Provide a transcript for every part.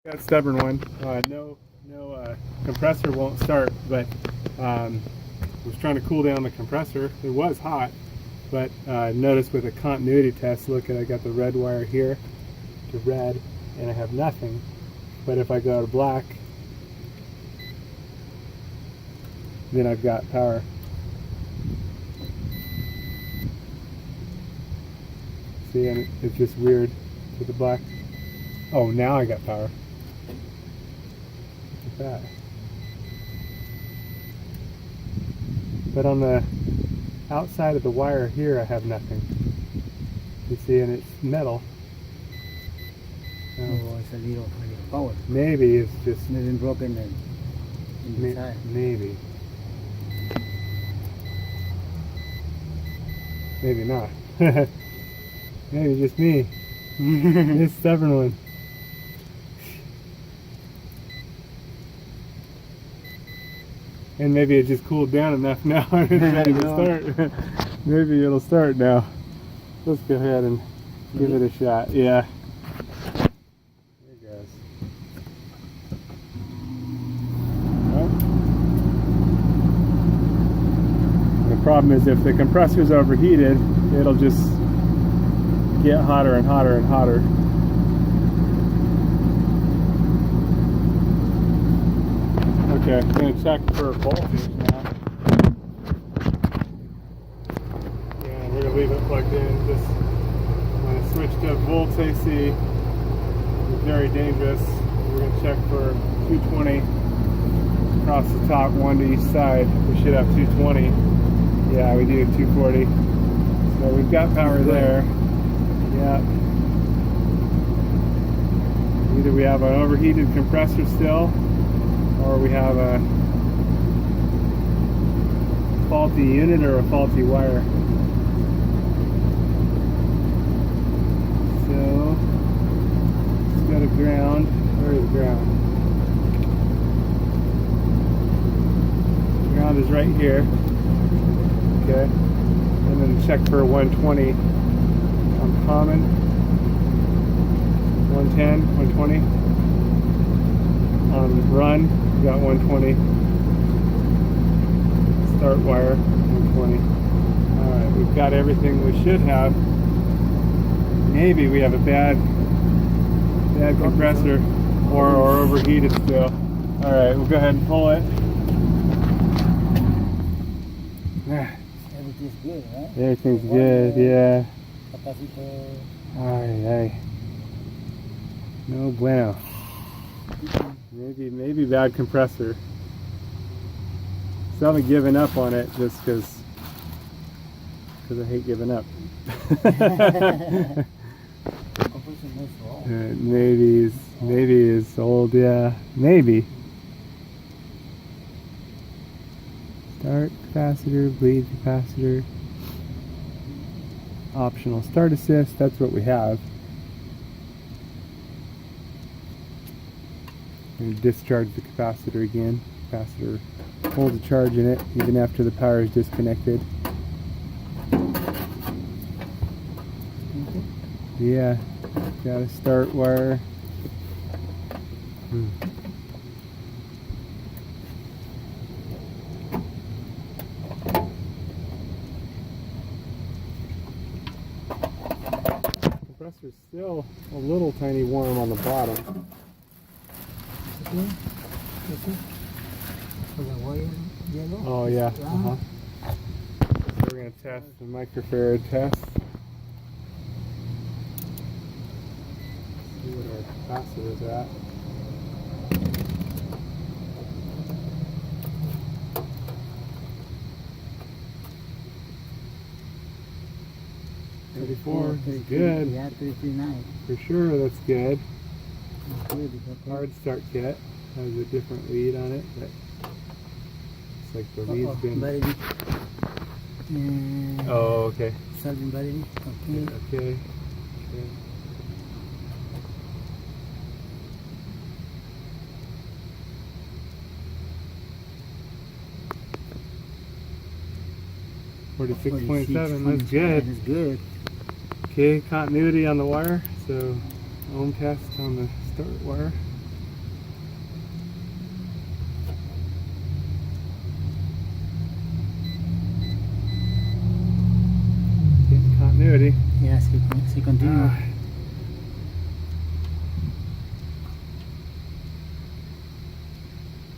That stubborn one. No compressor won't start, but was trying to cool down the compressor. It was hot, but notice with a continuity test, look at, I got the red wire here to red, and I have nothing. But if I go to black, then I've got power. See, and it's just weird with the black. Oh, now I got power. Look at that. But on the outside of the wire here, I have nothing. You see, and it's metal. Oh, it's a little power. Maybe it's just Maybe broken in the side. Maybe. Maybe not. Maybe just me. This stubborn one. And maybe it just cooled down enough now and it's ready to start. Maybe it'll start now. Let's go ahead and give it a shot. Yeah. There it goes. Well, the problem is if the compressor's overheated, it'll just get hotter and hotter and hotter. Okay, I'm going to check for voltage now. And we're going to leave it plugged in. Just when I switch to volts AC, it's very dangerous. We're going to check for 220 across the top, one to each side. We should have 220. Yeah, we do 240. So we've got power there. Yeah. Either we have an overheated compressor still, or we have a faulty unit or a faulty wire. So let's go to ground. Where is ground? Ground is right here. Okay. And then check for 120 on common. 110, 120. On run, we got 120. Start wire, 120. Alright, we've got everything we should have. Maybe we have a bad compressor or overheated still. Alright, we'll go ahead and pull it. Everything's good, right? Everything's good, yeah. Capacitor. Alright, no bueno. Maybe bad compressor. So I'm giving up on it just because I hate giving up. Maybe it's old, yeah. Maybe. Start capacitor, bleed capacitor. Optional start assist, that's what we have. And discharge the capacitor again. Capacitor holds a charge in it even after the power is disconnected. Yeah, got a start wire. Compressor's still a little tiny warm on the bottom. Oh yeah. So we're going to test the microfarad test. See what our capacitor is at. That's good. Yeah, 39. For sure, that's good. It's good. Hard start kit has a different lead on it, but it's like the lead's been. Battery. Oh, okay. Solving battery. Okay. .7, that's good. That's good. Okay, continuity on the wire, so ohm test on the start wire. See, continue.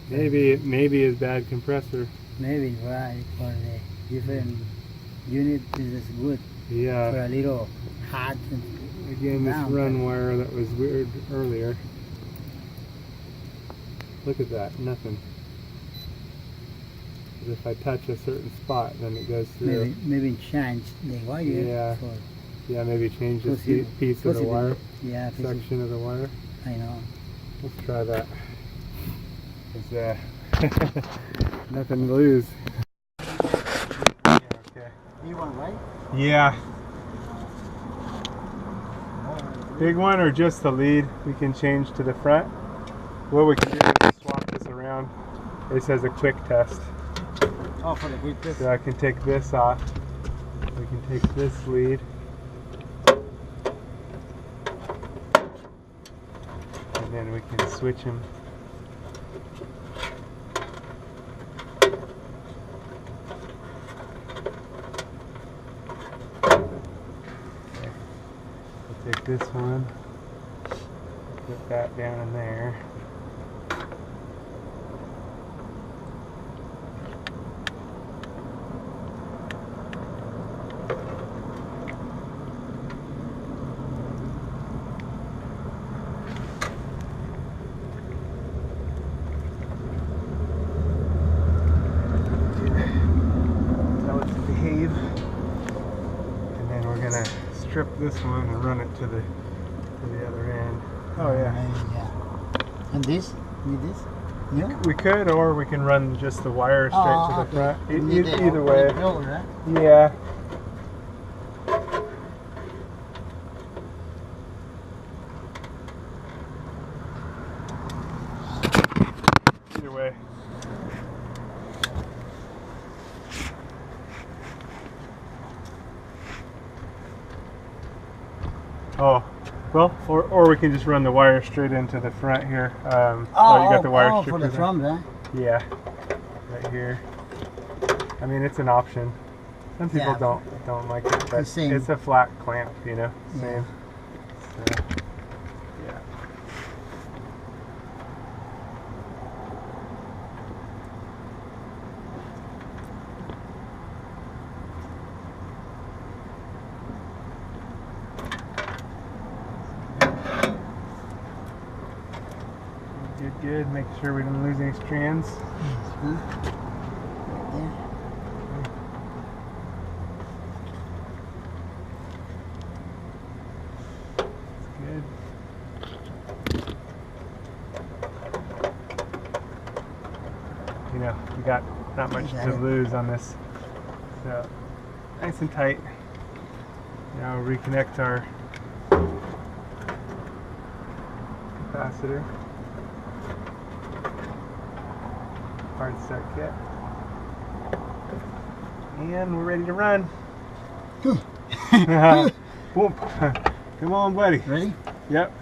Maybe it's bad compressor. Maybe right for the different unit is good for Yeah. a little hot. Again, this down, run but- wire that was weird earlier. Look at that, nothing. 'Cause if I touch a certain spot, then it goes through. Maybe change the wire. Yeah. For Yeah, maybe change this Positive- piece of the positive. wire, Yeah, section of the wire. I know. Let's try that. It's, nothing to lose. Yeah, okay. You want right? Yeah. Big one or just the lead? We can change to the front. What we can do is swap this around. This has a quick test. Oh, for the quick test. So I can take this off. We can take this lead. And then we can switch them. Take this one, put that down in there. Tell it to behave. And then we're gonna strip this one and run it to the other end. Oh yeah. Yeah. And this? Need this? Yeah. We could, or we can run just the wire straight to the front. Either way. Right? Yeah. Either way. Oh, well, or we can just run the wire straight into the front here. You got the wire for stripper the there. front, right? Yeah, right here. I mean, it's an option. Some people Yeah, don't like it, but same. it's a flat clamp, you know. Yeah. Same. So, yeah. Good. Make sure we didn't lose any strands. Right there. Good. You know, we got not much Got to it. lose on this. So, nice and tight. Now reconnect our capacitor. Hard set kit. And we're ready to run. Boom. Come on, buddy. Ready? Yep.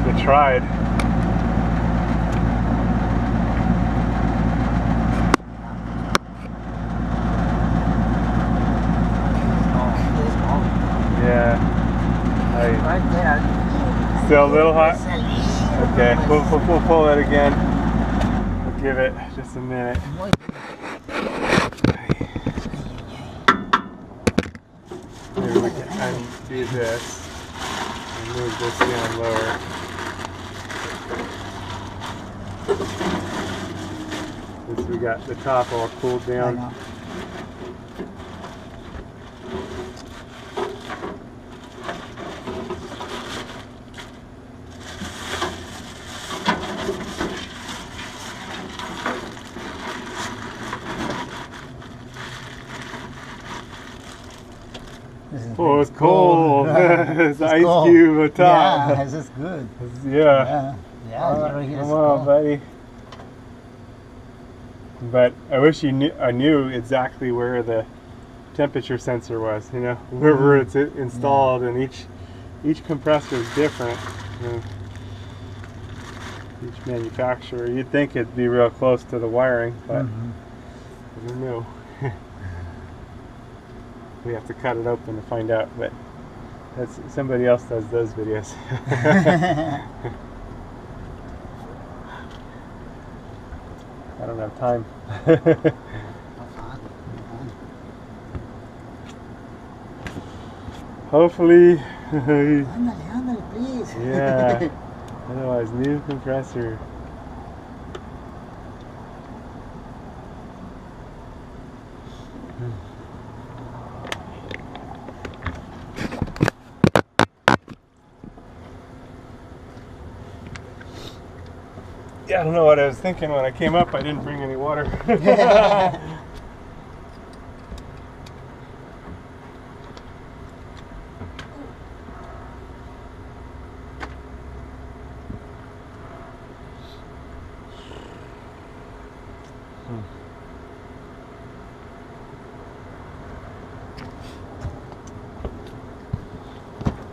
They tried. Yeah. Right there. Still a little hot? Okay, we'll pull it again. We'll give it just a minute. Maybe we can undo this and move this down lower. Since we got the top all cooled I down. know. Oh, it's cold. It's ice cold. cube on top. Yeah, this is good. Yeah. Yeah, right here is Come on, cold. buddy. But I wish I knew exactly where the temperature sensor was. You know, wherever it's installed, and each compressor is different. You know, each manufacturer. You'd think it'd be real close to the wiring, but Mhm. I don't know. We have to cut it open to find out, but that's somebody else does those videos. I don't have time. Hopefully. Ándale, please. Yeah. Otherwise, new compressor. Yeah, I don't know what I was thinking when I came up. I didn't bring any water.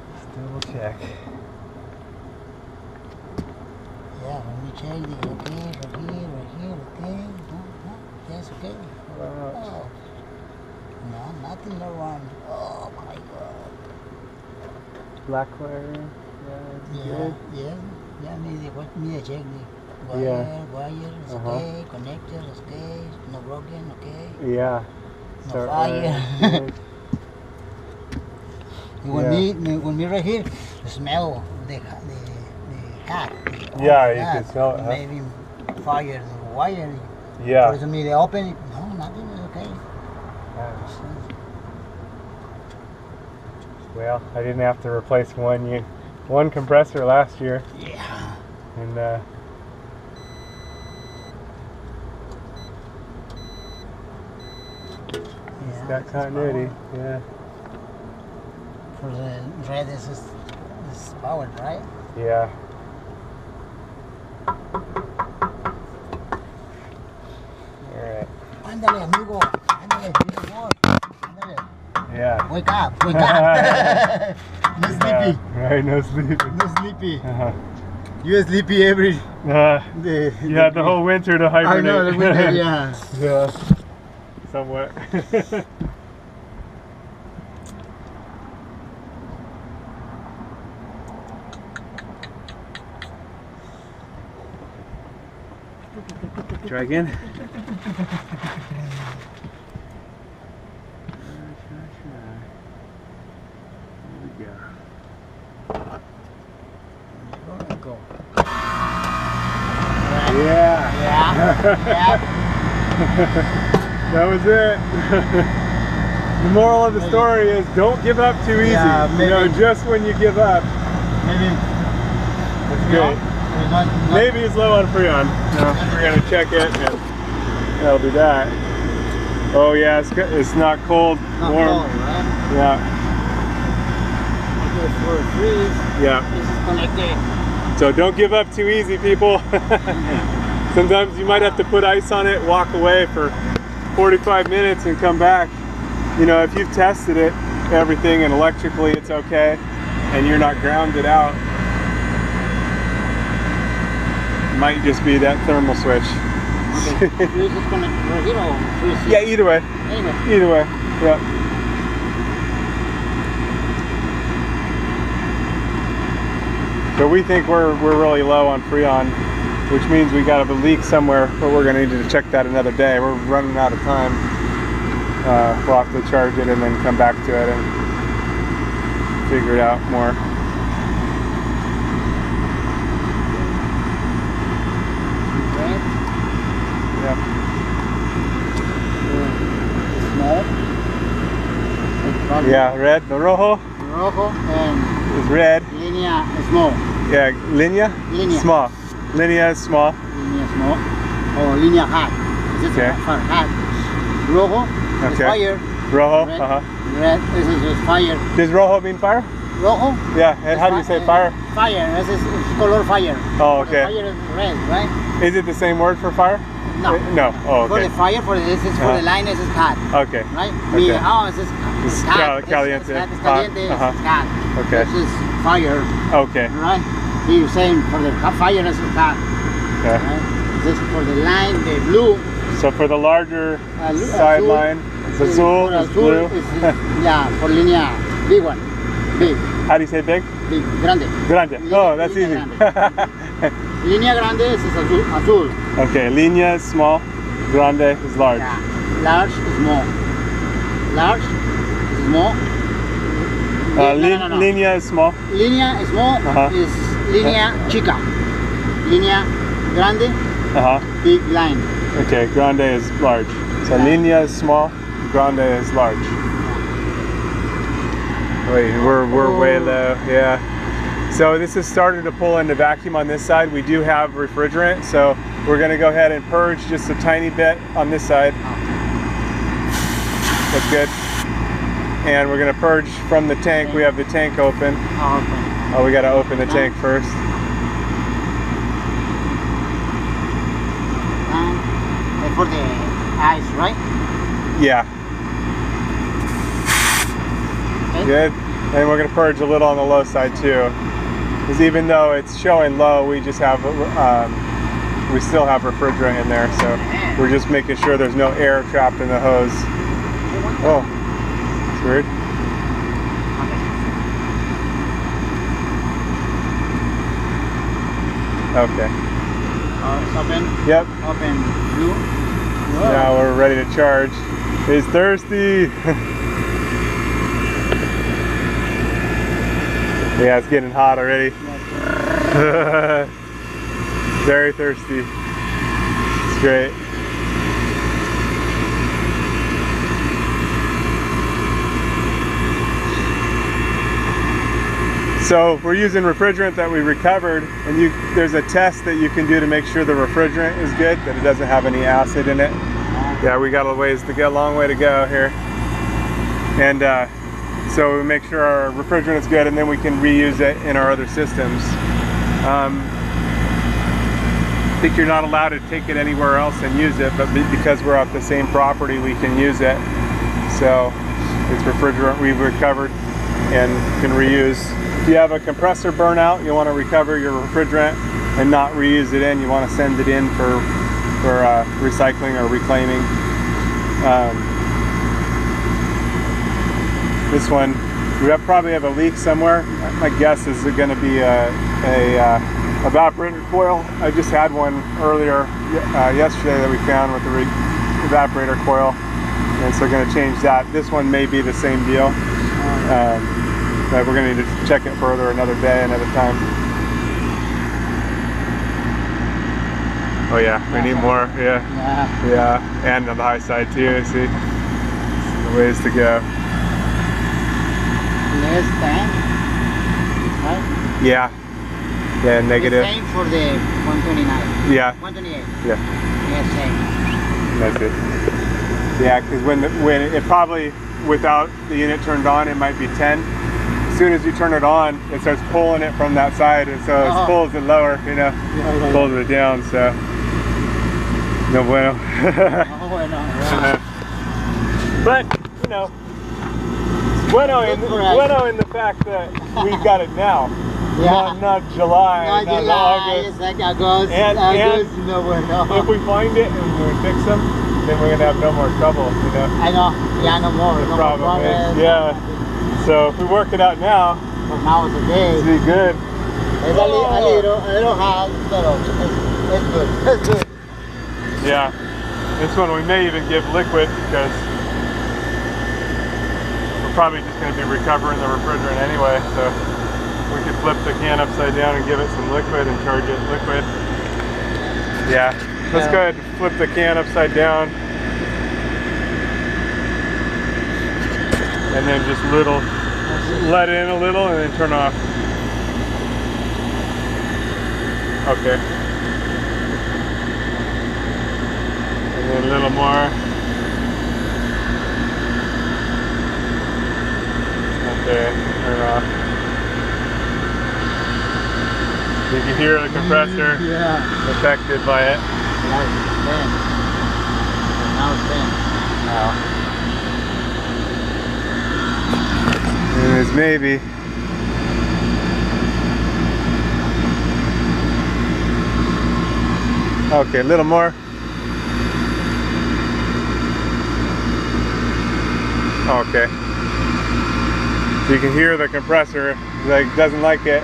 Let's double check. Yeah, let me check the okay, right here, okay. No, yes, okay. Oh. No, nothing around. Oh my god. Black wire. Yeah, good. Yeah, me check the wire, Yeah. wire is okay, connector is okay, no broken, okay. Yeah. No Start fire. wire, When me right here, smell the hat. Yeah, you can smell it, huh? Maybe fire the wire. Yeah. For me, they open it. No, nothing is okay. Well, I didn't have to replace one compressor last year, Yeah. and it's got continuity. Yeah. For the red, this is powered, right? Yeah. All right. Ándale, amigo. Ándale, ándale. Yeah. Wake up, wake up. No sleepy. Right, no sleeping. No sleepy. Uh-huh. You sleepy every day. You had the whole winter to hibernate. I know, the winter, yeah. Yeah. Somewhat. Try again. Try. There we go. Go. Yeah. Yeah. That was it. The moral of the story is don't give up too easy. Yeah, you know, just when you give up. Maybe. That's great. Maybe it's low on Freon. No, we're gonna check it and that'll do that. Oh yeah, it's not cold, Not warm. cold, right? Yeah. Okay, for freeze, Yeah. this is connected. So don't give up too easy, people. Sometimes you might have to put ice on it, walk away for 45 minutes and come back. You know, if you've tested it, everything, and electrically it's okay, and you're not grounded out, it might just be that thermal switch. Okay, freeze is connected right here or freeze? Yeah, either way. Anyway. Either way, yeah. So we think we're really low on Freon, which means we got a leak somewhere, but we're going to need to check that another day. We're running out of time. We'll have to charge it and then come back to it and figure it out more. Red, Yeah. small. Yeah, red, the rojo Rojo and is red. linea small. Yeah, linea? Linea. Small. Linea is small. Linea small. Or linea hot. This is Okay. for hot. Rojo is Okay. fire. Rojo, Red. uh-huh. Red, this is fire. Does rojo mean fire? Rojo? Yeah, and how do you say fire? Fire, this is color fire. Oh, For the okay. fire is red, right? Is it the same word for fire? No. No. Oh, For okay. the fire, for this is for the line, this is hot, Okay. right? Okay. This is It's hot. caliente. This is Hot. caliente, this Uh-huh. is hot. Okay. This is fire, Okay. right? He's saying for the fire, this is hot, Okay. right? This is for the line, the blue. So for the larger Azul. sideline, Azul For is azul blue. yeah, for linea, big one. Big, How do you say big? big, grande. Grande. Oh, that's easy. Linea Linea grande is azul. Azul. Okay, linea is small, grande is large. Yeah. Large is small. Large is small. No. Linea is small. Linea is small is linea chica. Linea grande, big line. Okay, grande is large. So linea is small, grande is large. Wait, we're way low, yeah. So this is starting to pull into vacuum on this side. We do have refrigerant, so we're gonna go ahead and purge just a tiny bit on this side. That's good. And we're gonna purge from the tank. We have the tank open. Oh, we gotta open the tank first. And for the ice, right? Yeah. Okay. Good. And we're gonna purge a little on the low side too. Because even though it's showing low, we just have, we still have refrigerant in there. So we're just making sure there's no air trapped in the hose. Oh, it's weird. Okay. It's open. Yep. Open. Blue. Whoa. Now we're ready to charge. He's thirsty. Yeah, it's getting hot already. Very thirsty. It's great. So we're using refrigerant that we recovered, and there's a test that you can do to make sure the refrigerant is good, that it doesn't have any acid in it. Yeah, we got a ways to go, a long way to go here. And so we make sure our refrigerant is good, and then we can reuse it in our other systems. I think you're not allowed to take it anywhere else and use it, but because we're off the same property, we can use it. So it's refrigerant we've recovered and can reuse. If you have a compressor burnout, you want to recover your refrigerant and not reuse it in. You want to send it in for recycling or reclaiming. This one, we probably have a leak somewhere. My guess is going to be a evaporator coil. I just had one earlier yesterday that we found with the evaporator coil, and so we're going to change that. This one may be the same deal, but we're going to need to check it further another day, another time. Oh yeah, we need more. Yeah, and on the high side too. See, the ways to go. Less than, right? Yeah, negative. The same for the 129. Yeah. 128. Yeah. Yes, same. That's it. Yeah, because when it probably, without the unit turned on, it might be 10. As soon as you turn it on, it starts pulling it from that side, and so it pulls it lower, you know, pulls it down. So no bueno. No bueno. Yeah. But you know. Bueno in the fact that we've got it now. Yeah. Not July, not August. It's like August. And no bueno. if we find it and we fix them, then we're gonna have no more trouble, you know. I know. Yeah, no more. The No problem more is, yeah. So if we work it out now, but now it's okay. it'll be good. It's a little hard, but it's good. It's good. Yeah. This one we may even give liquid because we're probably just going to be recovering the refrigerant anyway, so we could flip the can upside down and give it some liquid and charge it liquid. Yeah, let's go ahead and flip the can upside down and then just let it in a little and then turn off. Okay. And then a little more. Okay, turn off. You can hear the compressor affected by it. Now it's 10. Now it's 10. And it's maybe. Okay, a little more. Okay. So you can hear the compressor, like doesn't like it.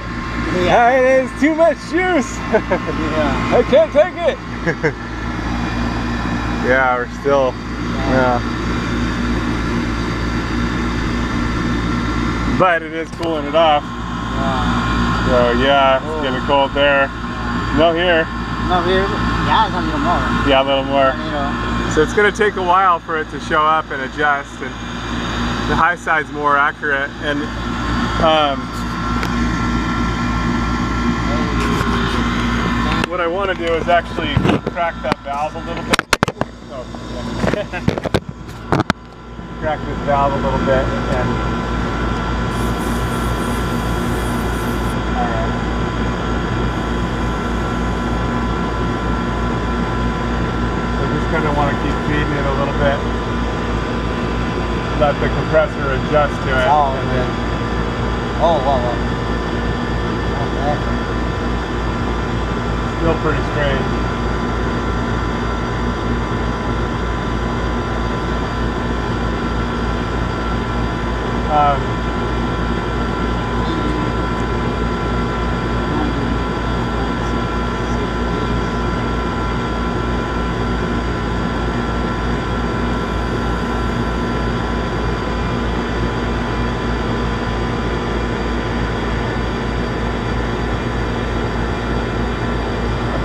Yeah. It is too much juice. Yeah. I can't take it. Yeah, we're still. Yeah. But it is cooling it off. Yeah. So yeah, it's getting cold there. No here. No, here. Yeah, it's a little more. Yeah, a little more. A little. So it's going to take a while for it to show up and adjust, and the high side's more accurate. And what I want to do is actually crack that valve a little bit. Oh, yeah. Crack this valve a little bit and. All right. Going to want to keep feeding it a little bit. Let the compressor adjust to it. Oh, and then. Oh, wow, wow. Okay. Still pretty strange.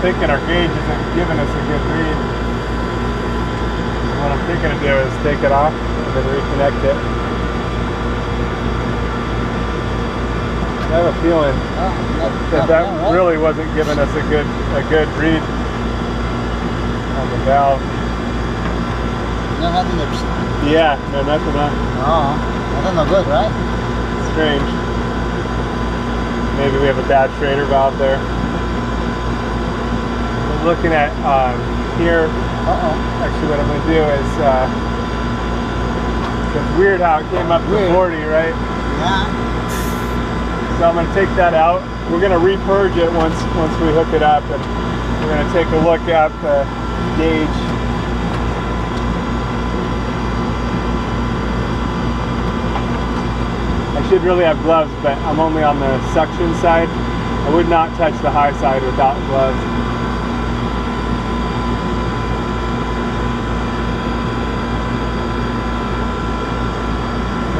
Thinking our gauge isn't giving us a good read. What I'm thinking to do is take it off and then reconnect it. I have a feeling that really wasn't giving us a good read on the valve. No, nothing there. Yeah, no, nothing on. Oh, that's not good, right? Strange. Maybe we have a bad Schrader valve there. Looking at here, actually what I'm going to do is, it's weird how it came up to 40, right? Yeah. So I'm going to take that out. We're going to repurge it once we hook it up, and we're going to take a look at the gauge. I should really have gloves, but I'm only on the suction side. I would not touch the high side without gloves.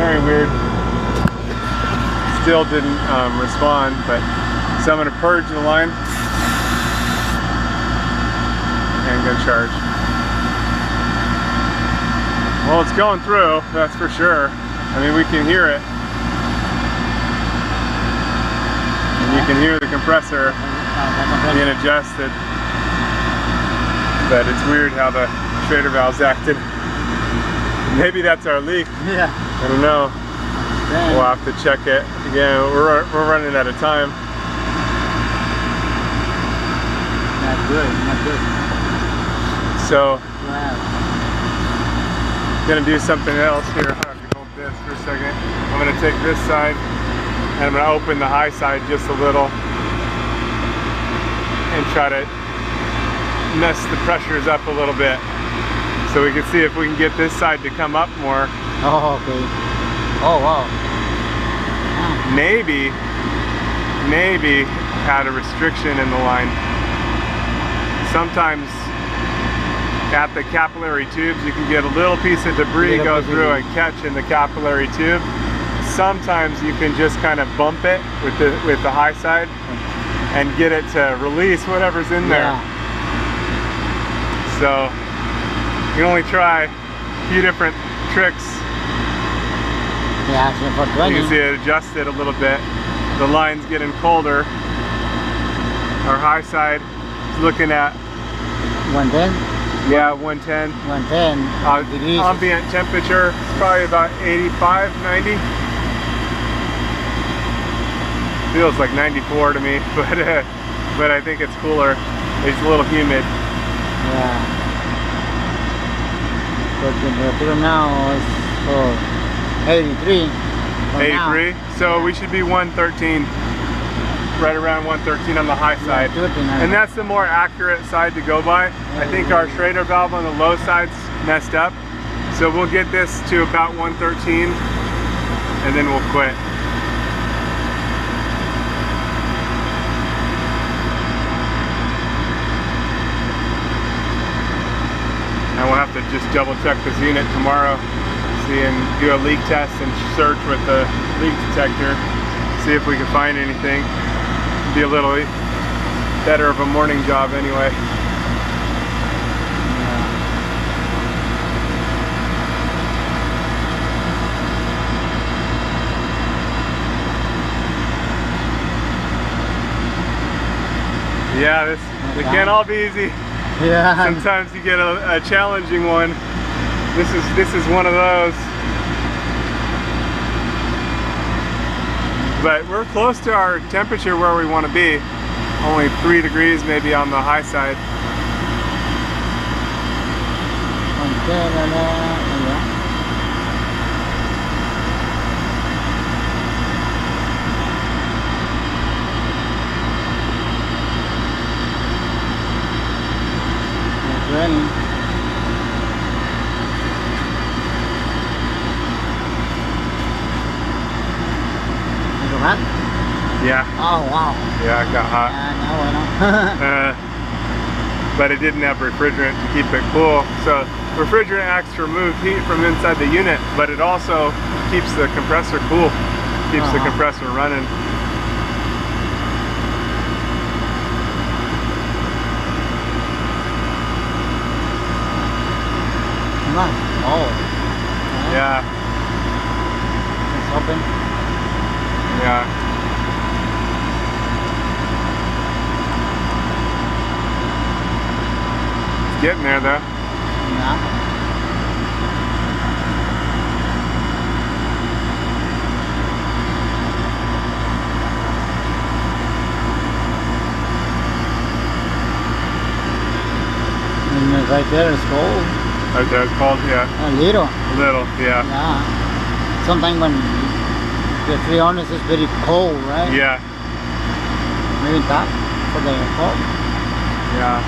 Very weird. Still didn't respond, but so I'm going to purge the line and go charge. Well, it's going through, that's for sure. I mean, we can hear it. And you can hear the compressor being adjusted. But it's weird how the Schrader valve's acted. Maybe that's our leak. Yeah. I don't know. Dang. We'll have to check it. Again, we're running out of time. Not good, not good. So, Wow. gonna do something else here. I'll have to hold this for a second. I'm gonna take this side and I'm gonna open the high side just a little and try to mess the pressures up a little bit so we can see if we can get this side to come up more. Oh, okay. Oh, wow. Maybe had a restriction in the line. Sometimes at the capillary tubes you can get a little piece of debris go through and catch in the capillary tube. Sometimes you can just kind of bump it with the high side and get it to release whatever's in there. Yeah. So you can only try a few different tricks. Yeah, so for 20. You can see it adjusted a little bit. The line's getting colder. Our high side is looking at 110? yeah, 110. 110 degrees. Ambient temperature is probably about 85, 90. Feels like 94 to me, but I think it's cooler. It's a little humid. Yeah. So the temperature now is 83. 83. So we should be 113. Right around 113 on the high side. And that's the more accurate side to go by. I think our Schrader valve on the low side's messed up. So we'll get this to about 113 and then we'll quit. And we'll have to just double check this unit tomorrow, see and do a leak test and search with the leak detector, see if we can find anything. Be a little better of a morning job anyway. Yeah, they can't all be easy. Yeah. Sometimes you get a challenging one. This is one of those. But we're close to our temperature where we want to be. Only 3 degrees maybe on the high side. Raining. Is it hot? Yeah. Oh wow. Yeah, it got hot. Now I know. But it didn't have refrigerant to keep it cool. So refrigerant acts to remove heat from inside the unit, but it also keeps the compressor cool. Keeps the compressor running. Oh. Yeah. It's open. Yeah. It's getting there though. Yeah. And right there it's cold. Right there, it's called, yeah. A little. A little, yeah. Yeah. Sometimes when the 300 is very cold, right? Yeah. Maybe that for the cold. Yeah.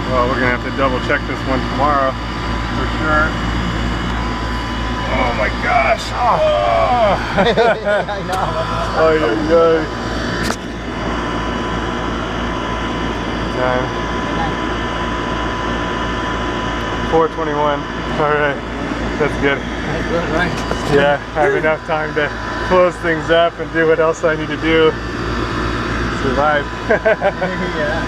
Well, we're gonna have to double check this one tomorrow for sure. Oh my gosh! Oh! I know. Oh yeah, yeah. Time 4:21. All right, that's good. That's good, right? Yeah, I have enough time to close things up and do what else I need to do. Survive. Yeah.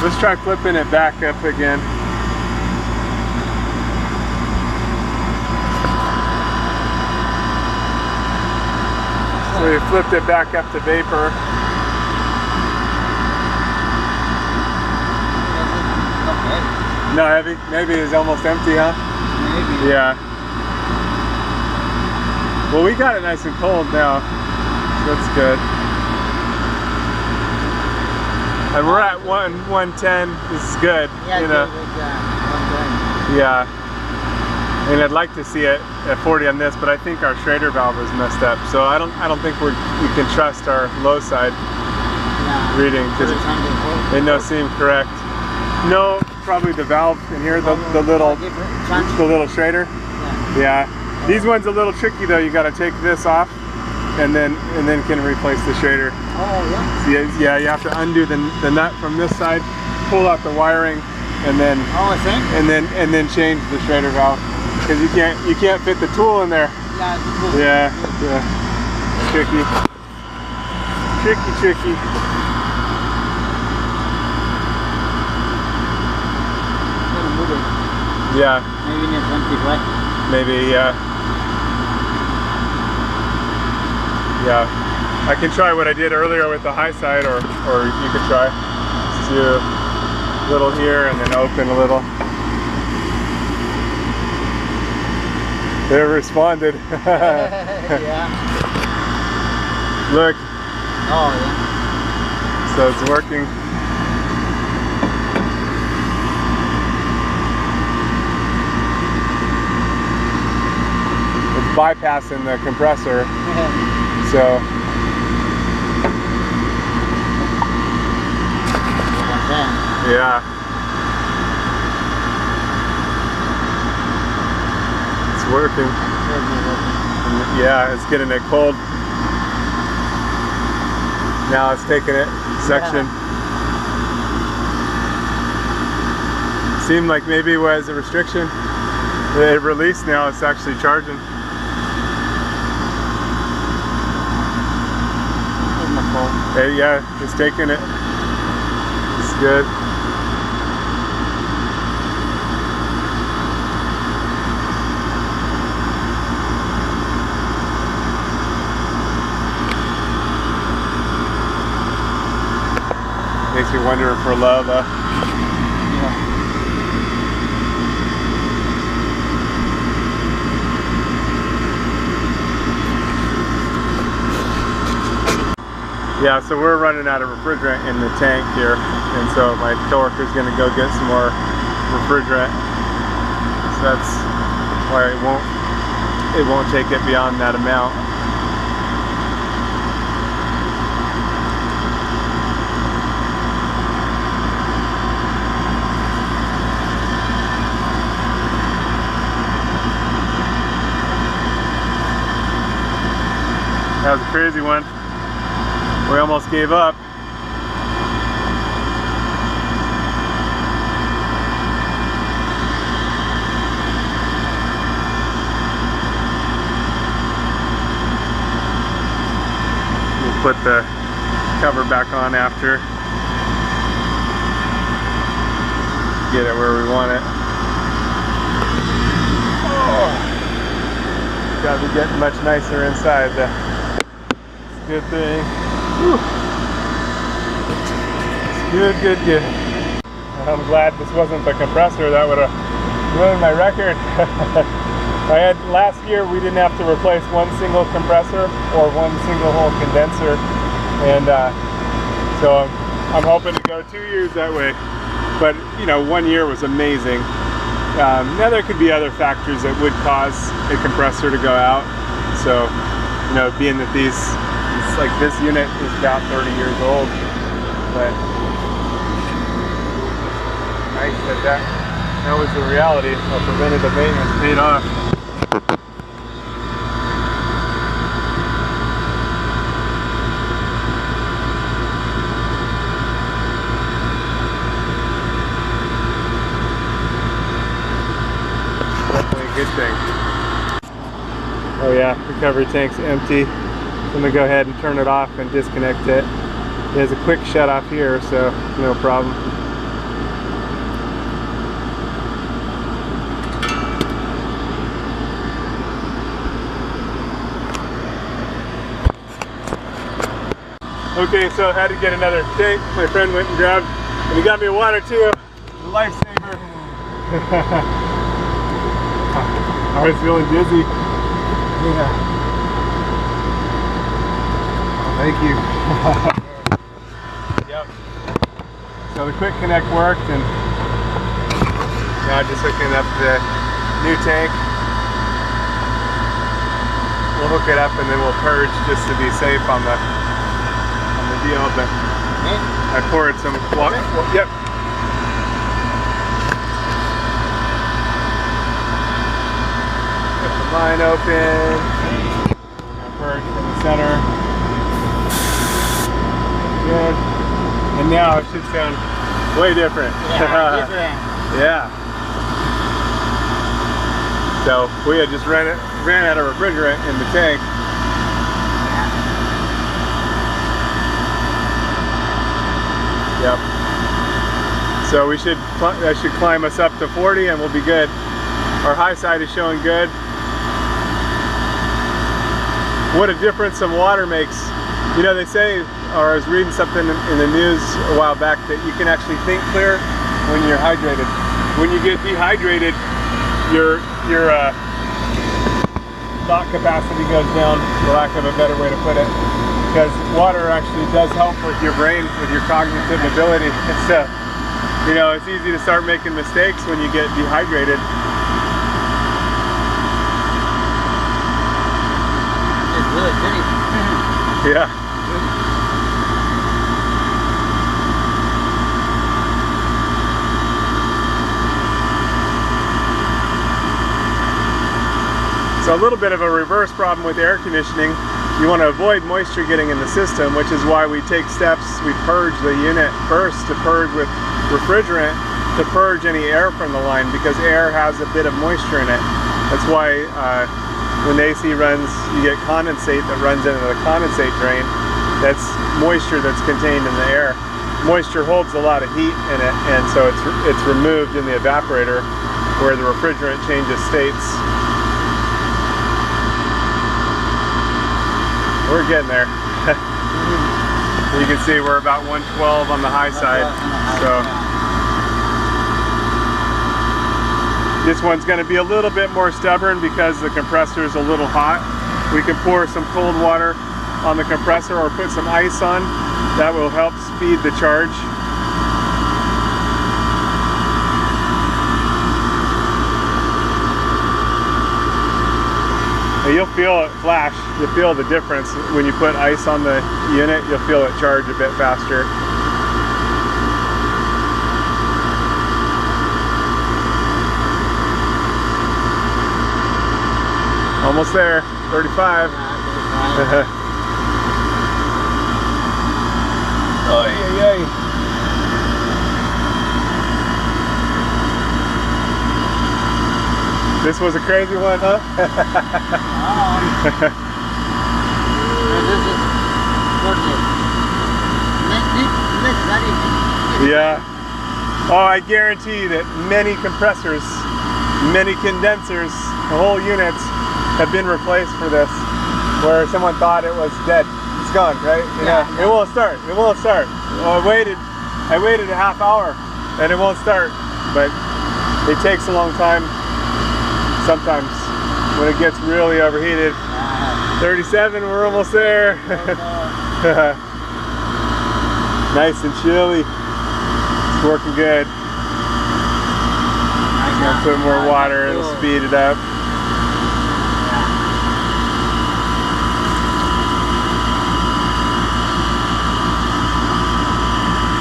Let's try flipping it back up again. So we flipped it back up to vapor. Okay. No, heavy. Maybe it's almost empty, huh? Maybe. Yeah. Well, we got it nice and cold now. So that's good. And we're at 110. This is good. Yeah, you know. good. Yeah. And I'd like to see it at 40 on this, but I think our Schrader valve is messed up. So I don't think we can trust our low side reading because it don't seem correct. No, probably the valve in here, the little Schrader. Yeah. These ones a little tricky though. You got to take this off and then can replace the Schrader. Oh yeah. So yeah, you have to undo the nut from this side, pull out the wiring, and then and then change the Schrader valve because you can't fit the tool in there. Yeah, tricky. Yeah. Maybe needs empty, right? Maybe, yeah. Yeah. I can try what I did earlier with the high side, or you could try. Just do a little here and then open a little. They responded. Yeah. Look, Oh, yeah. so it's working. It's bypassing the compressor, so yeah. It's working. Yeah, it's getting it cold. Now it's taking it section. Seemed like maybe it was a restriction. They released, now it's actually charging. Yeah, it's taking it. It's good. Makes me wonder if we're low though. Yeah, so we're running out of refrigerant in the tank here, and so my coworker's going to go get some more refrigerant. So that's why it won't take it beyond that amount. That was a crazy one. We almost gave up. We'll put the cover back on after. Get it where we want it. Oh. Gotta be getting much nicer inside. Good thing. Whew. It's good. I'm glad this wasn't the compressor. That would have ruined my record. Last year we didn't have to replace one single compressor or one single hole condenser, and so I'm hoping to go 2 years that way. But you know, 1 year was amazing. Now there could be other factors that would cause a compressor to go out. So you know, being that like this unit is about 30 years old, but nice that was the reality of preventative maintenance paid off. Definitely a good thing. Oh yeah, recovery tank's empty. I'm going to go ahead and turn it off and disconnect it. There's a quick shut off here, so no problem. Okay, so I had to get another tank. My friend went and grabbed, and he got me a water too. A lifesaver. I was feeling dizzy. Yeah. Thank you. Yep. So the quick connect worked, and now I'm just hooking up the new tank. We'll hook it up and then we'll purge just to be safe on the deal. But I poured some water. Yep. Get the line open. Purge from the center. Good. And now it should sound way different. Yeah, different. Yeah. So we had just ran out of refrigerant in the tank. Yep. So that should climb us up to 40 and we'll be good. Our high side is showing good. What a difference some water makes. You know, they say, or I was reading something in the news a while back, that you can actually think clear when you're hydrated. When you get dehydrated, your thought capacity goes down, for lack of a better way to put it. because water actually does help with your brain, with your cognitive ability. It's you know, it's easy to start making mistakes when you get dehydrated. It's really pretty. Yeah. So a little bit of a reverse problem with air conditioning. You want to avoid moisture getting in the system, which is why we take steps. We purge the unit first to purge with refrigerant to purge any air from the line, because air has a bit of moisture in it. That's why when the AC runs, you get condensate that runs into the condensate drain. That's moisture that's contained in the air. Moisture holds a lot of heat in it, and so it's removed in the evaporator where the refrigerant changes states. We're getting there. You can see we're about 112 on the high side. So this one's going to be a little bit more stubborn because the compressor is a little hot. We can pour some cold water on the compressor or put some ice on. That will help speed the charge. You'll feel it flash. You'll feel the difference when you put ice on the unit. You'll feel it charge a bit faster. Almost there. 35. Oy, oy, oy. This was a crazy one, huh? Yeah. Oh, I guarantee that many compressors, many condensers, whole units have been replaced for this, where someone thought it was dead. It's gone, right? Yeah. It won't start. It won't start. Well, I waited a half hour and it won't start, but it takes a long time. Sometimes when it gets really overheated. 37, we're almost there. Nice and chilly. It's working good. I'm gonna put more water and speed it up.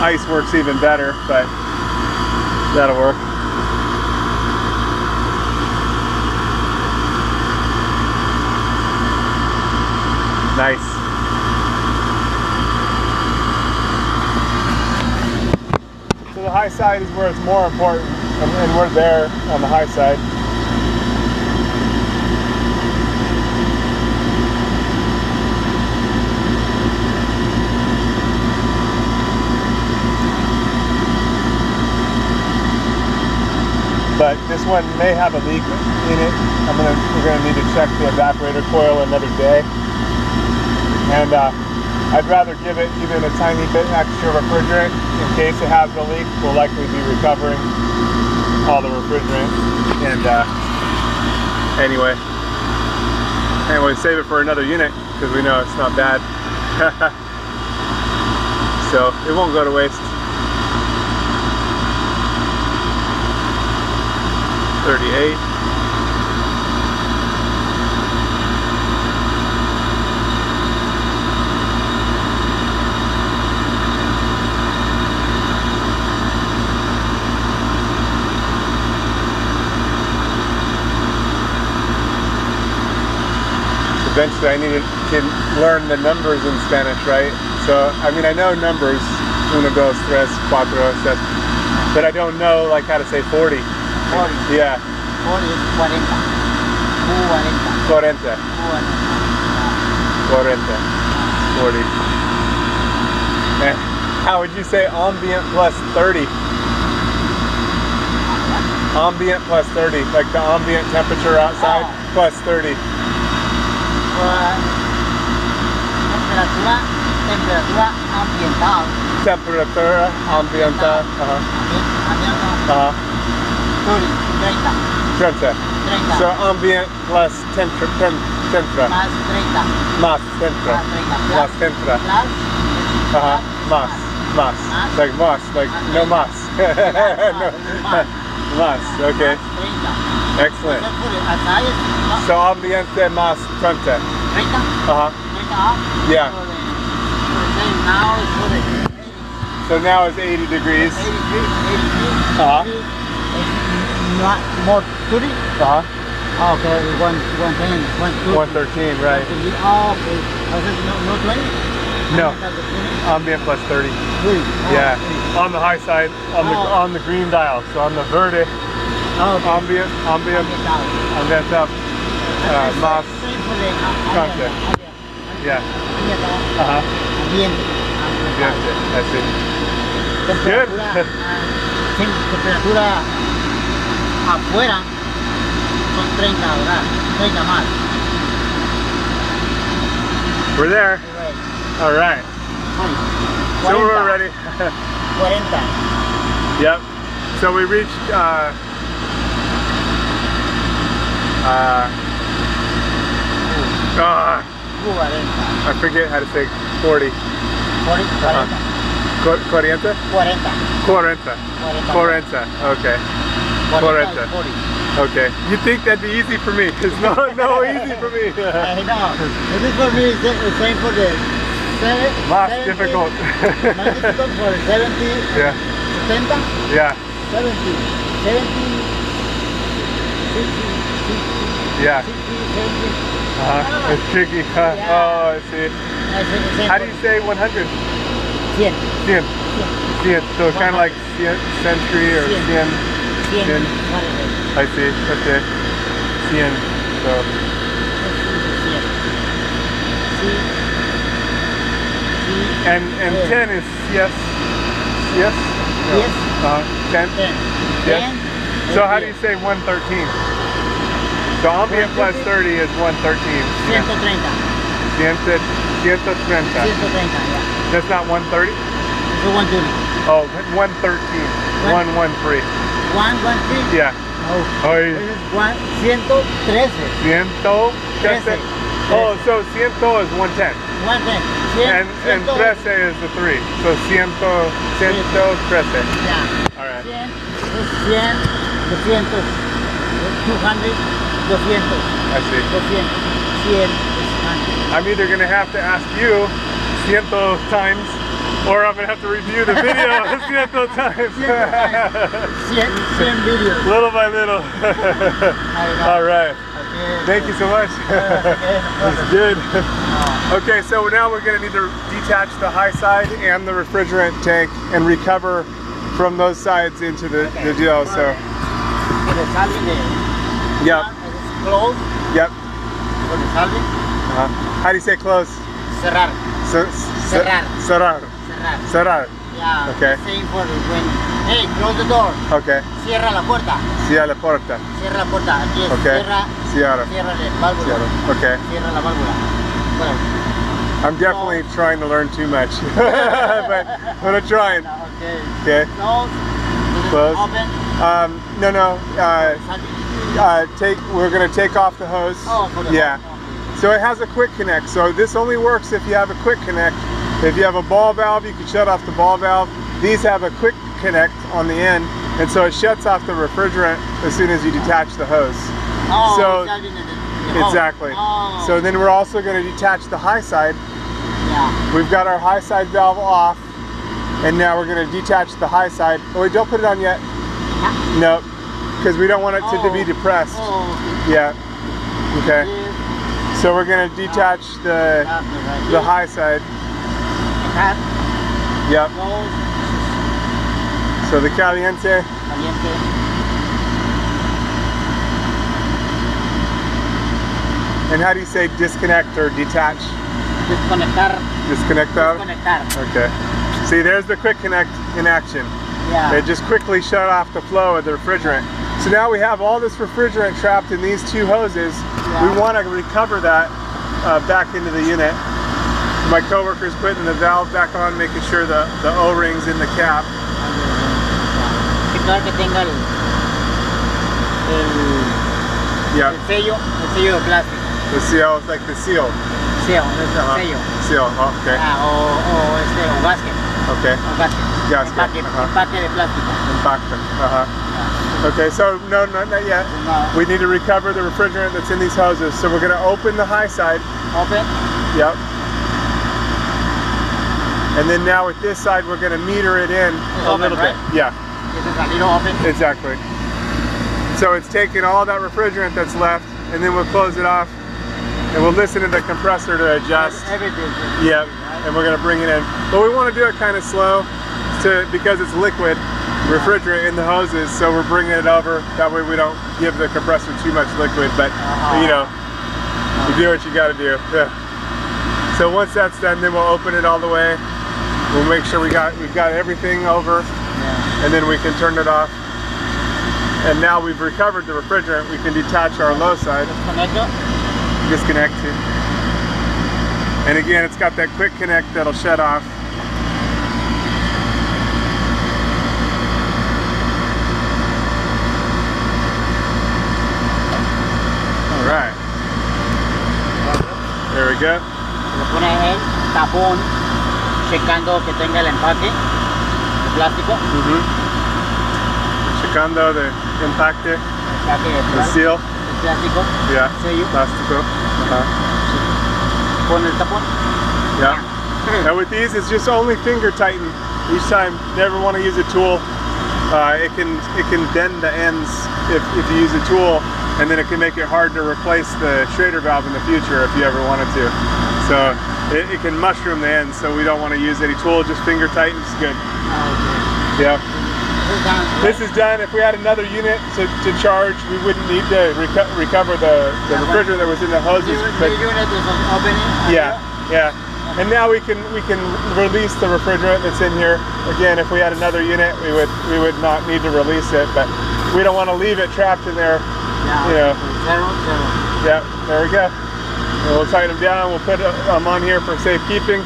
Ice works even better, but that'll work. Nice. So the high side is where it's more important, and we're there on the high side. But this one may have a leak in it. We're gonna need to check the evaporator coil another day. And I'd rather give it even a tiny bit extra refrigerant in case it has a leak. We'll likely be recovering all the refrigerant. And anyway, save it for another unit because we know it's not bad. So it won't go to waste. 38. Eventually I needed to learn the numbers in Spanish, right? So, I mean, I know numbers, 1, 2, 3, 4, 6, but I don't know like how to say 40. 40. Yeah. 40 is 40. 40. 40. How would you say ambient plus 30? Ambient plus 30, like the ambient temperature outside plus 30. Temperatura ambiental. 30. So ambient plus temperature. centra. Más 30. Más centra. Más 30. Más centra. Plus. Uh-huh. Más. Más. Más. Like más. Like no más. No. Más. Okay. 30. Excellent. Acá es más So ambiente más 30. 30. Uh-huh. 30. Yeah. Now it's for the So now it's 80 degrees. 83. Uh-huh. Not more 30. Uh-huh. Oh, okay, 110, 113, right. Oh, okay. I said no 20? No. I thought the 20. Ambient plus 30. 30. Oh, Yeah. 30. On the high side, on the green dial. So on the verde, Oh, okay. ambient, ambient up, más 30. Yeah. Uh-huh. Ambiente. Ambiente, I see. Good. Temperatura afuera son 30 grados, 30 más. We're there. Right. All right. So we're ready. 40. Yep. So we reached I forget how to say 40. 40. 40? 40. 40. 40. Okay. 40. 40. Okay. You think that'd be easy for me? It's no easy for me. I know. This is for me the same for the Más 70. difficult. Más difficult for 70. Yeah. 70. Yeah. 70. 70. 60. Yeah. 60. 70. It's tricky, huh? Yeah. Oh, I see. How do you say 100? 100. 100. 100. So kind of like century or 100. 100. I see. Okay. 100. So. And 10 is yes. Yes? No. Yes. 10? 10. Yes. So how do you say 113? So ambient plus 30 is 113. 130. 130. 130, yeah. That's not 130? So 120. Oh, 113. 113. 113? Yeah. Oh. Oh, This is 113. ciento. Trece. Oh, so ciento is 110. 110. And trece is the 3. So ciento trece. Yeah. All right. 100 is 100, 200, 200, 200. I see. 200. 100 is 100. I'm either going to have to ask you ciento times, or I'm going to have to review the video ciento times. 100 videos. Little by little. All right. Okay. Thank you so much. That's good. Okay, so now we're going to need to detach the high side and the refrigerant tank and recover from those sides into the deal. So, For the salving, yep, it's closed. yep. For the salving, How do you say close? cerrar. Cerrar. Cerrar. Cerrar. Yeah. Okay. Same for when, hey, close the door. Okay. Cierra la puerta. Cierra la puerta. Cierra la puerta. Aquí es Okay. cierra. Cierra. Cierra la válvula. Cierra. Okay. Cierra la válvula. Bueno. I'm definitely trying to learn too much, but I'm trying. Okay. Okay. Close. Close. Open. No. Salving. We're gonna take off the hose. Oh, for the Yeah. hose. So it has a quick connect. So this only works if you have a quick connect. If you have a ball valve, you can shut off the ball valve. These have a quick connect on the end, and so it shuts off the refrigerant as soon as you detach the hose. Oh, So salving the hose. exactly. Oh. So then we're also going to detach the high side. Yeah. We've got our high side valve off, and now we're going to detach the high side. Oh, wait, don't put it on yet. No, because we don't want it to be depressed. Oh. Yeah. Okay. So we're going to detach the high side. Yep. So the caliente. And how do you say disconnect or detach? Desconectar. Disconnectar? Desconectar. Okay. See, there's the quick connect in action. Yeah. It just quickly shut off the flow of the refrigerant. So now we have all this refrigerant trapped in these two hoses. Yeah. We want to recover that back into the unit. My coworker's putting the valve back on, making sure the O-ring's in the cap. Claro que tenga Yeah. el sello de plástico. The seal is like the seal. Sello, sello. Seal, okay. O gasket. Okay. O gasket. Gasket. Empaque de plástico. Impactor. Okay, so no, not yet. No. We need to recover the refrigerant that's in these hoses. So we're going to open the high side. Open. Yep. And then now with this side, we're going to meter it in a little bit. Yeah. This is a little open. Exactly. So it's taking all that refrigerant that's left, and then we'll close it off, and we'll listen to the compressor to adjust. Everything. Yep. And we're going to bring it in. But we want to do it kind of slow because it's liquid refrigerant in the hoses, so we're bringing it over. That way we don't give the compressor too much liquid, but you know, you do what you got to do. Yeah. So once that's done, then we'll open it all the way. We'll make sure we've got everything over, and then we can turn it off. And now we've recovered the refrigerant, we can detach our low side. Disconnect it. And again, it's got that quick connect that'll shut off. All right. There we go. Le pone el tapón, checando que tenga el empaque de plástico. Checando the impacte, the seal. El plástico. Yeah, Sello. plástico. Pone el tapón. Yeah. And with these, it's just only finger tighten each time. Never want to use a tool. It can bend the ends if you use a tool, and then it can make it hard to replace the Schrader valve in the future if you ever wanted to. So it can mushroom the ends, so we don't want to use any tool, just finger tightens good. Okay. Yeah. This is done. If we had another unit to charge, we wouldn't need to recover the refrigerant that was in the hoses. But the unit is opening. Yeah, yeah. And now we can release the refrigerant that's in here. Again, if we had another unit, we would not need to release it, but we don't want to leave it trapped in there. Yeah. You know. Zero. Yeah. There we go. And we'll tighten them down. We'll put them on here for safekeeping,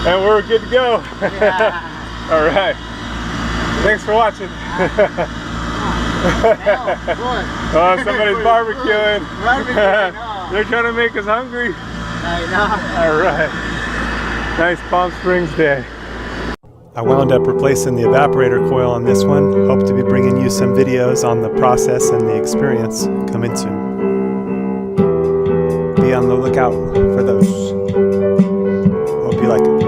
and we're good to go. Yeah. All right. Thanks for watching. Oh, somebody's barbecuing. They're trying to make us hungry. I know. All right. Nice Palm Springs day. I wound up replacing the evaporator coil on this one. Hope to be bringing you some videos on the process and the experience coming soon. Be on the lookout for those. Hope you like it.